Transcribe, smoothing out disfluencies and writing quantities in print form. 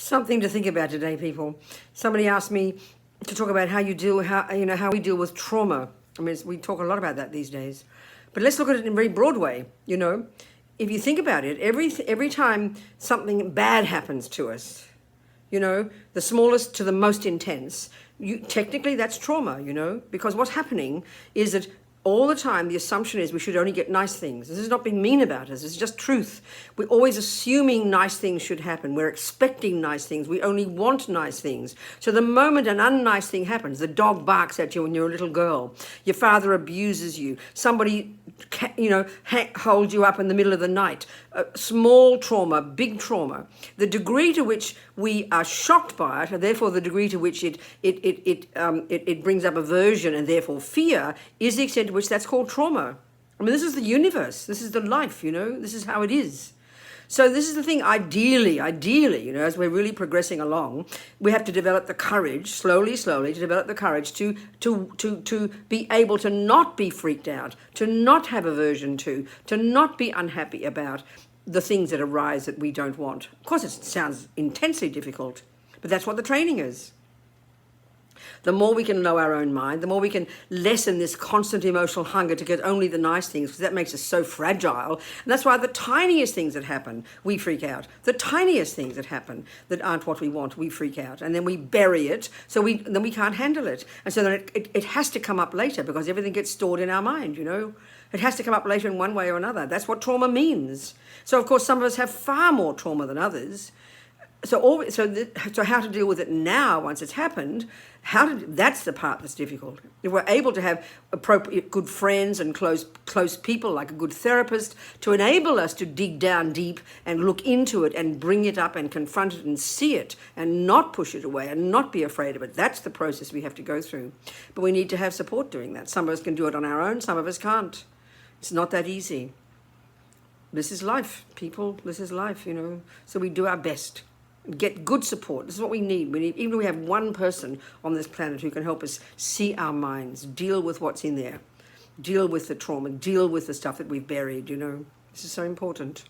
Something to think about today, people. Somebody asked me to talk about how we deal with trauma. I mean, we talk a lot about that these days, but let's look at it in a very broad way. If you think about it, every time something bad happens to us, the smallest to the most intense, technically that's trauma, because what's happening is that all the time the assumption is we should only get nice things. This is not being mean about us, it's just truth. We're always assuming nice things should happen. We're expecting nice things. We only want nice things. So the moment an unnice thing happens, the dog barks at you when you're a little girl, your father abuses you, somebody holds you up in the middle of the night, small trauma, big trauma, the degree to which we are shocked by it, and therefore the degree to which it brings up aversion and therefore fear, is the extent to which that's called trauma. I mean, this is the universe. This is the life, this is how it is. So this is the thing, ideally, as we're really progressing along, we have to develop the courage, slowly, to develop the courage to be able to not be freaked out, to not have aversion to not be unhappy about the things that arise that we don't want. Of course, it sounds intensely difficult, but that's what the training is. The more we can know our own mind, the more we can lessen this constant emotional hunger to get only the nice things, because that makes us so fragile. And that's why the tiniest things that happen, we freak out. The tiniest things that happen that aren't what we want, we freak out. And then we bury it, so then we can't handle it. And so then it has to come up later, because everything gets stored in our mind, It has to come up later in one way or another. That's what trauma means. So, of course, some of us have far more trauma than others. So how to deal with it now once it's happened, that's the part that's difficult. If we're able to have appropriate good friends and close people, like a good therapist, to enable us to dig down deep and look into it and bring it up and confront it and see it and not push it away and not be afraid of it, that's the process we have to go through. But we need to have support doing that. Some of us can do it on our own, some of us can't. It's not that easy. This is life, people. This is life, So we do our best. Get good support. This is what we need. Even if we have one person on this planet who can help us see our minds, deal with what's in there, deal with the trauma, deal with the stuff that we've buried, This is so important.